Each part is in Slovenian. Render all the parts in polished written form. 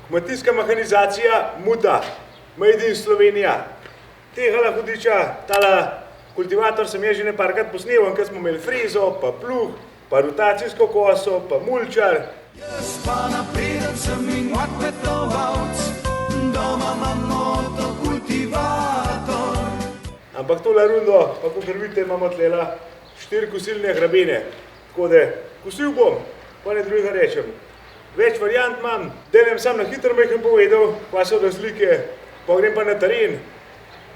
Kmetijska mehanizacija Muta, Made in Slovenija. Tega hudiča, tale kultivator sem že nekajkrat posnel, ker smo imeli frezo, pa pluh, pa rotacijsko koso, pa mulčar. Jaz pa napreden sem in kmetovalec, doma imam motokultivator. Ampak tole rundo, pa kakor vidite, imamo tlela 4 kosilne grabene. Tako da kosil bom, pa ne drugega rečem. Več variant imam, delem sam na hitro majhen povedal, kaj so razlike, pa grem pa na teren.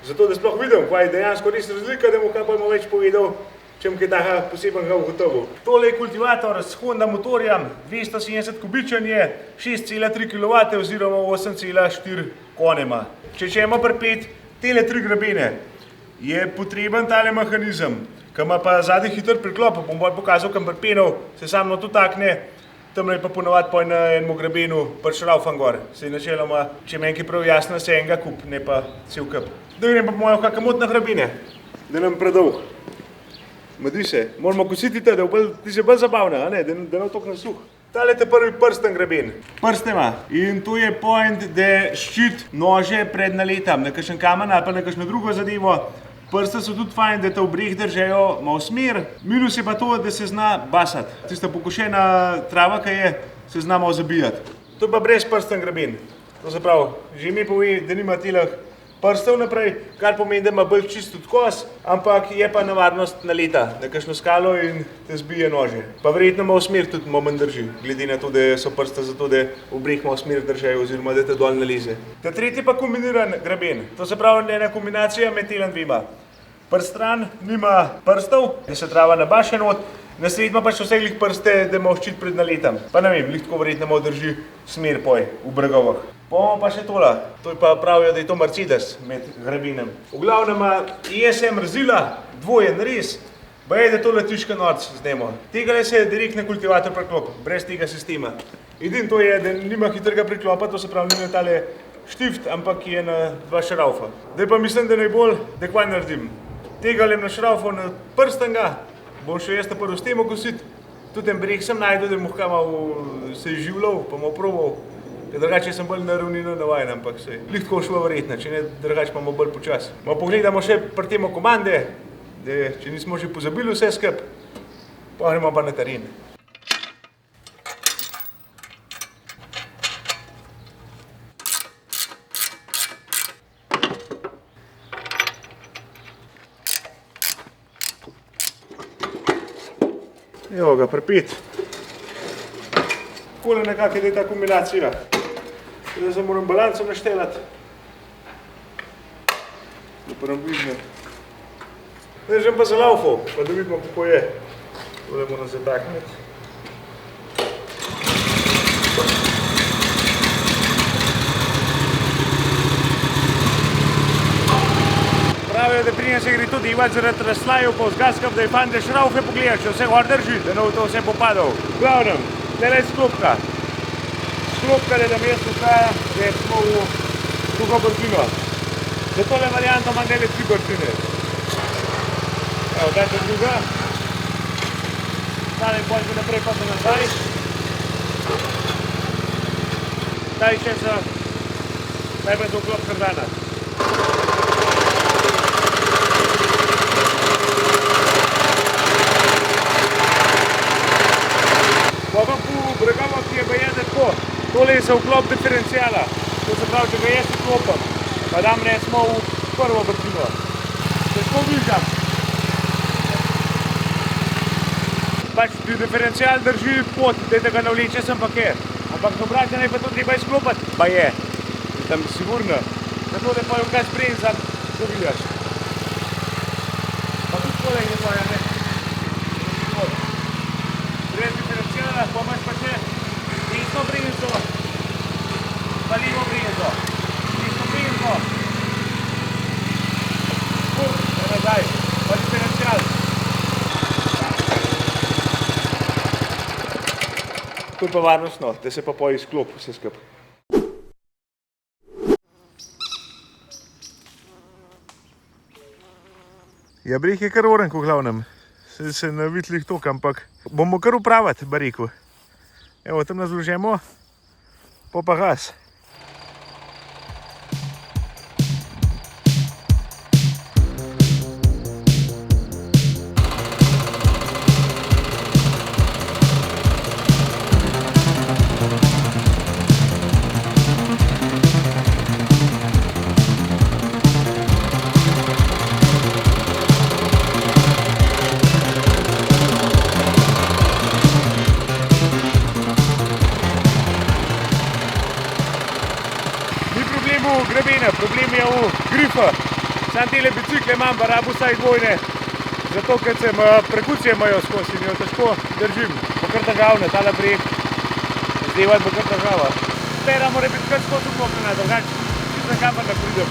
Zato da sploh vidim, kaj je dejansko res razlika, da mu kaj pa več povedal, čem kaj taka posebenega ugotovil. Tole je kultivator s Honda motorjem, 270 kubičen je, 6,3 kW oziroma 8,4 konema. Če ima pripet tele 3 grabene, je potreben tale mehanizem, ki ima pa zadnji hiter priklop, bom bolj pokazal, kam pripenov, se samo to takne, tamle je pa ponovadi po enem grabenu prišraufan gor. Sej načeloma, če meni kaj prav jasno, se enega kup, ne pa cel kup. Da grem pa po mojo kakšne motne grabene, da nam predolg. Madi se, moramo kositi te, da ti se bolj zabavne, a ne, da ne toliko nasuh. Tale je prvi prsten graben. Prste ima. In to je point, da ščit nože pred naletom, na kakšen kamen ali pa na kakšno drugo zadevo. Prste so tudi fajn, da te v breh držajo malo smer. Minus je pa to, da se zna basati. Tista pokošena trava, ki je, se zna malo zabijati. To je pa brez prsten graben. To se pravi, že ime pove, da nima telah prstev naprej, kar pomeni, da ima bolj čist odkos, ampak je pa nevarnost naleta na kakšno skalo in te zbije nože. Pa verjetno malo smer tudi manj drži, glede na to, da so prste zato, da v breh malo smer držajo oziroma da te dol naleze. Ta tretji pa kombiniran graben. To se pravi ena kombinacija med telem dvema. Prstran nima prstov, da se trava nabaše not, na srednjo pa še vse glih prste, da ima ščit pred naletom. Pa ne vem, glih tako verjetno malo drži smer poj v bregovah. Bomo pa še tola, to pa pravijo, da je to Mercedes med grabenem. V glavnem ISM rezila, dvojen res, ba je, da to letiška noc zdemo. Tega se direktno kultivator priklop, brez tega sistema. Edin to je, da nima hitrega priklopa, to se pravi, nima tale štift, ampak je na 2 šraufa. Zdaj pa mislim, da najbolj, da kaj naredim. Tega lem na šraufa na prstenga, bom še jaz ta prvo s temo kosit. Tudi en breh sem najdel, da mu malo se je življal, pa mu probal. Ker drugače sem bolj na ravnino navajen, ampak se je glih tako šlo verjetno, če ne drugače pa bolj počas. Pogledamo še pri temo komande, da če nismo že pozabili vse skup, pa gremo pa na teren. Evo ga, pripet. Takole nekako je ta kombinacija. Zdaj se moram balanco naštelati. Da pa nam vidimo. Zdaj že pa zalaufal, pa da vidimo, kako je. Tole moram zatakniti. Pravijo, da prije se gre tudi ivat zaradi razslajev pa vzgaskam, da je fajn, da šraufe pogledaš, če vse gor drži, da ne bo to vse popadal. V glavnem, tele je sklopka. Sklopka, da mesto traja, da smo v drugo brtino. Za tole varianto imam dele 3 brtine. Evo, dajte druga. Stavim poljke naprej pa se nazaj. Daj še za najbolj za vklop kardana. Bregava, ki je pa je tako, tole je za vklop diferencijala, to se pravi, če ga jaz vklopam, pa dam recimo v prvo brtino. Težko vižam. Pač ti diferencijal drži pot, da ga navleče sem pa kjer, ampak obračanje je pa to treba izklopati, pa je, tam sigurno, zato da pa jo kaj spremzam, to vidiš. Pa tudi tole je pa, ne. Brez diferencijala, pa imaš pa še desno bremzo, pa levo bremzo, desno bremzo, nazaj, pa diferencijal. To je pa varnostno, da se pa poj izklop vse skup. Ja, breh je kar orenk v glavnem. Se navitlih tok, ampak bomo kar upraviti, ba rekel. Evo, tam nas vložemo, pa gas. problem v grebene, problem je v grifu. Sam tele bicikle imam, pa rabo vsaj dvojne. Zato, ker sem prekucije imajo skozi in jo težko držim. Bo kar državne, tale breg. Zdaj bo kar država. Pera mora biti kar skozi vklopljena, drugače nisem kamor ne pridem.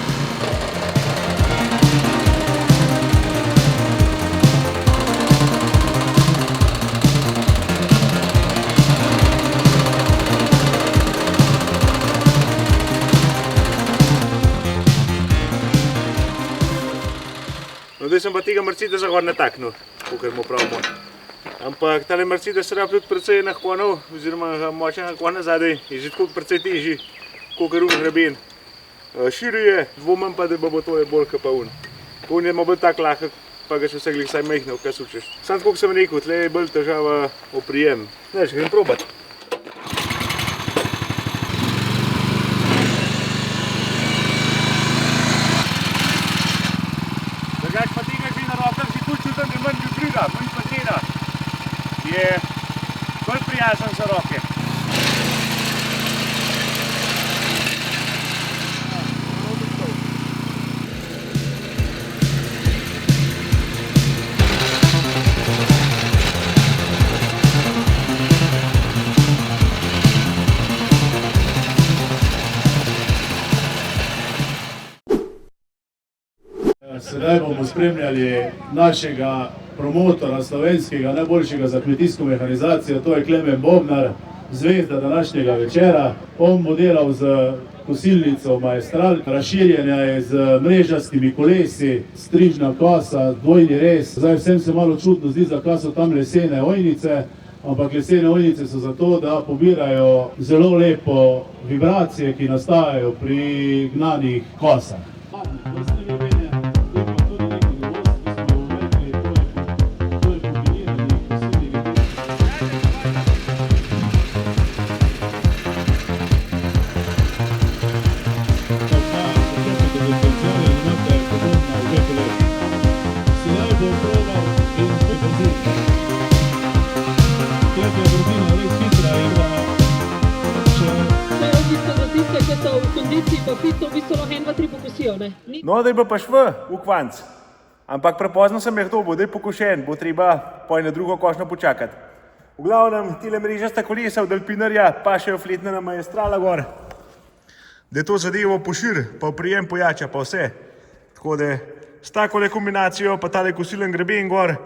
Zdaj sem pa tega Mercedesa gor nataknil, kakor mu pravimo. Ampak tale Mercedes se rab tudi precej naklonov, oziroma močen naklon nazadej, je že tako precej težji, kakor greben. Širi je, dvomim pa, da bo tole bolj kot pa un. Un je bolj tak lahek, pa ga še vseh vsaj mehne, kaj sučeš. Sam tako sem rekel, tle je bolj težava oprijem. Ne, še grem probat. Drugač pa tega že na rokah že tudi čutim, da je manj vibrira, manj patrena. Je bolj prijazen za roke. Sedaj bomo spremljali našega promotora slovenskega, najboljšega za kmetijsko mehanizacijo, to je Klemen Bobnar, zvezda današnjega večera. On bo delal z kosilnico Maestral, razširjena je z mrežastimi kolesi, strižna kosa, dvojni rez. Zdaj vsem se malo čudno zdi, zakaj so tam lesene ojnice, ampak lesene ojnice so zato, da pobirajo zelo lepo vibracije, ki nastajajo pri gnanih kosah. No, zdaj bo pa šv v kvanc. Ampak prepozno sem jih dobil, da je pokušen, bo treba pa na drugo košnjo počakati. V glavnem, tile mrežasta kolesa od Alpinarja pašejo fletna na Maestrala gor. Da je to zadevo pošir, pa prijem pojača, pa vse. Tako da s takole kombinacijo pa tale kosilen greben gor,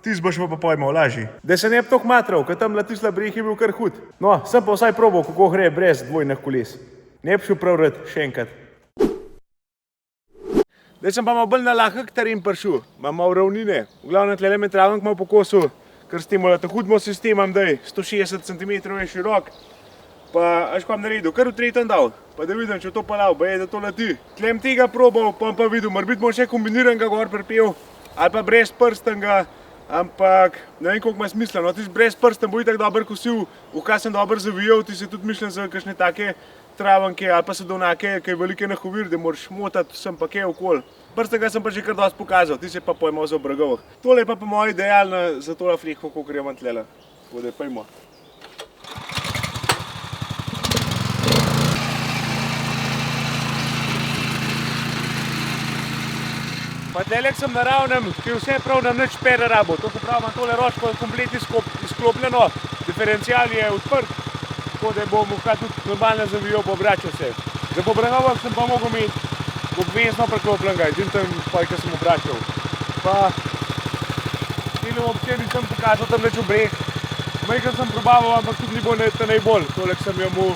tis boš pa pojmal lažji. Da se ne bi toliko matral, ker tam tisla breh je bil kar hud. No, sem pa vsaj probal, kako gre brez dvojnih koles. Ne bi šel prav rad, še enkrat. Zdaj sem pa malo bolj na lahek teren prišel, imam malo ravnine. V glavnem tlele me travnik malo pokosil, ker s tem hudmo sistemom, da je 160 cm je širok. Pa až kam naredil, kar v tretjem dal, pa da vidim, če to palal, pa je, da to leti. Tlem tega probal, pa videl, morbit bom še kombiniranega gor pripel, ali pa brez prstenga, ampak ne vem, koliko ima smisla. No, tis brez prsten bo itak dober kosil, v kaj sem dober zavijal, ti se tudi mišljam za kakšne take travanke ali pa sadovnake, kaj velike nahovir, da moraš motati sem pa kaj okoli. Prstega sem pa že kar dosti pokazal, ti se pa pojmal za obragovah. Tole je pa po moji idealna za tole fleho, kakor imam tlele. Tako da pojmo. Pa tlelek sem naravnem, ki vse prav na nič pere rabo. To se pravi, imam tole ročko komplet izklopljeno, diferencial je odprt, tako da bom kaj tudi normalno zavijal po obračal se. Za po obragovah sem pa mogel imeti obvezno preklopljenega, edin tam, kaj sem obračal. Pa tile obče nisem pokazal tam več v breh. Majhen sem probaval, ampak tudi ni bo najbolj. Tole sem jo mu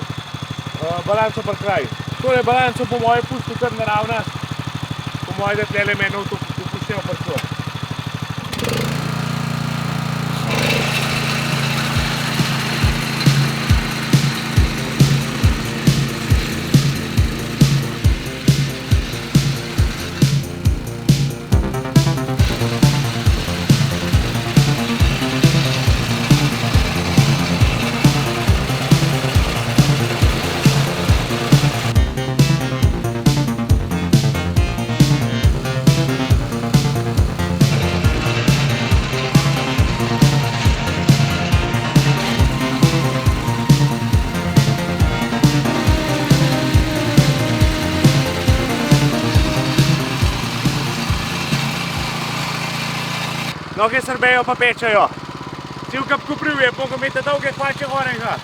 balanco pri kraj. Tole balanco po moje pustil kar naravna. Po moje, da tlele meni to upoštev prišlo. Noge srbejo pa pečajo. Cel kap kopriv je, pogo imate dolge hvače gorega.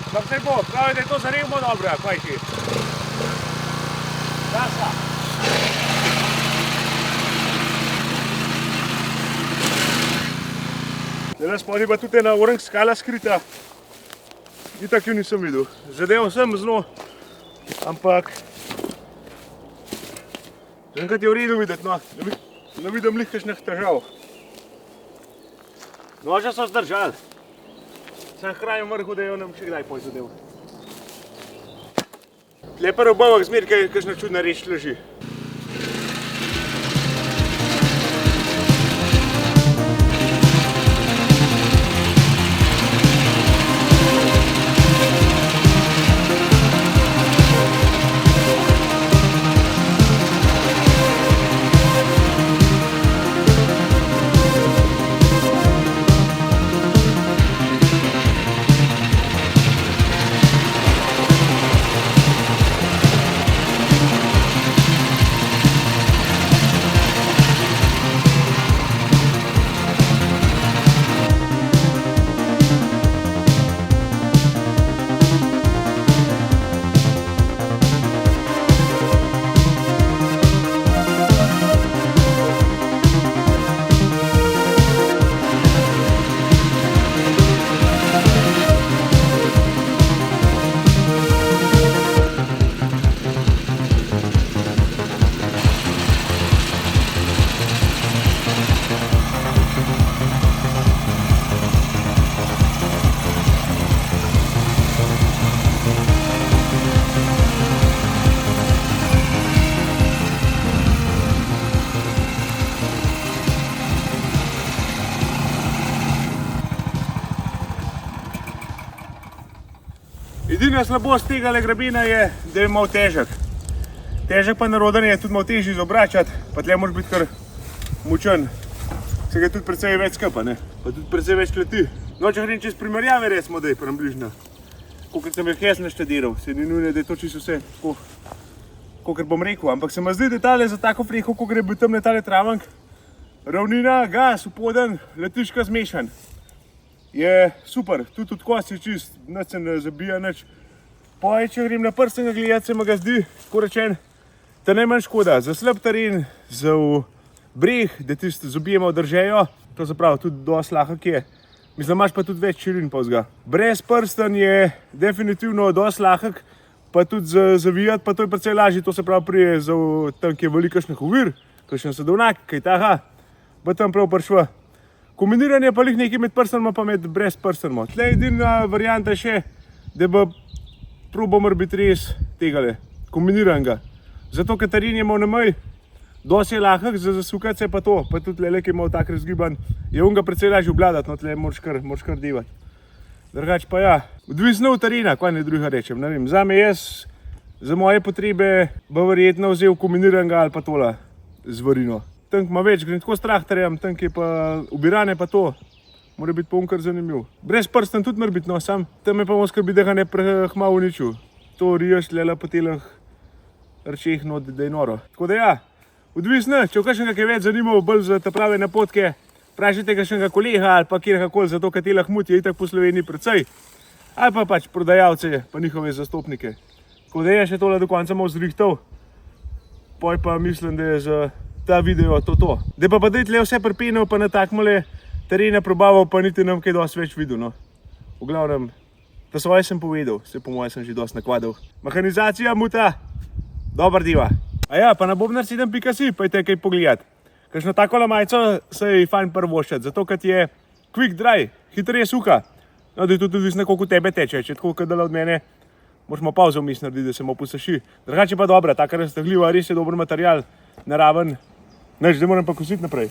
Ampak ne bo, pravi, da je to zaremo dobro, kaj ti. Dasa. Zdaj spodaj pa tudi ena orang skala skrita. Itak jo nisem videl. Zadeval sem zelo, ampak enkrat je v redu videti, no. Ne vidim lih kakšnih težav. Noža so zdržali. Sem hranil vrhu, da jo ne bom še kdaj poj zadev. Tle pa robovak zmer, kaj kakšna čudna reč leži. Edina slabost tega grebena je, da je malo težek. Težek pa naroden je tudi malo težji izobračati, pa tle moraš biti kar močen. Se ga tudi precej več skapa, ne? Pa tudi precej več kleti. No, če grem čez primerjave recimo, da je približno. Kolikor sem jih jaz naštediral, se ni nujno, da je to čisto vse, kolikor bom rekel. Ampak se mi zdi, da tale za tako freho, ko gre bil tamle tale travank, ravnina, gas, upoden, letiška zmešan. Je super, tudi od kosti čist, nič se ne zabija, nič. Poje, če grem na prsten gledati, se mi ga zdi, tako rečen, da najmanj škoda. Za slab teren, za breg, da tiste zobje malo držejo, to se pravi, tudi dosti lahek je. Mislim, imaš pa tudi več širin povzga. Brez prsten je definitivno dosti lahek, pa tudi zavijati, pa to je precej lažje, to se pravi prije za tam, ki je velikšnih ovir, kakšen sadovnjak, kaj taha, bo tam prav prišla. Kombiniranje pa lih nekaj med prstenima, pa med brez prstenima. Tle edina varianta še, da bo probo mora biti res tegale, kombiniranega. Zato, ker teren je malo namaj, dosti je lahek, za zasukati se pa to, pa tudi tle, ki je malo tak razgiban, je on ga precej lažje obladati, no tle moraš kar devati. Drugač pa ja, odvisno od terena, kaj ne druga rečem, ne vem. Zame jaz, za moje potrebe, bo verjetno vzel kombiniranega ali pa tola z varino. Tank ima več, grem tako s traktorjem, tank je pa ubiranje pa to, mora biti pa kar zanimiv. Brez prsten tudi mora biti, no, sam tam je pa malo skrbi, da ga ne prehma uničil. To riješ tle po telah rčeh, no, da je noro. Tako da ja, odvisno, če v kakšnega je več zanimal, bolj za te prave napotke, vprašajte kakšnega kolega ali pa kjerkoli, zato ker telah mut je itak po Sloveniji precej. Ali pa pač prodajalce, pa njihove zastopnike. Tako da je še tole do konca malo zrihtal, poj pa mislim, da je za ta video to. Da pa da je tle vse pripenil, pa na takmole terena probaval, pa niti nam kaj dosti več videl, no. V glavnem, ta svoje sem povedal, se po moje sem že dosti nakvadal. Mehanizacija muta, dober diva. A ja, pa na bobnar7.si, pojte kaj pogledati. Kakšno takole majico se je fajn prvoščati, zato ker je quick dry, hitreje suha. No, da je tudi odvisno, koliko tebe teče, če tako kadala od mene, moraš malo pauzo vmes narediti, da se malo posuši. Drugače pa dobra, taka raztegljiva, res je dober material, naraven. Neč, zdaj moram pa kositi naprej.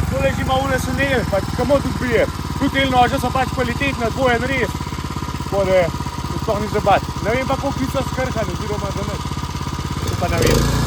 Tole že ima ule senel, pač kamo tudi prije. Tudi tel noža so pač kvalitetna, dvojen res. Tako da, sploh ni zabat. Ne vem pa, koliko so skrhani, oziroma za nič. Pa ne vem.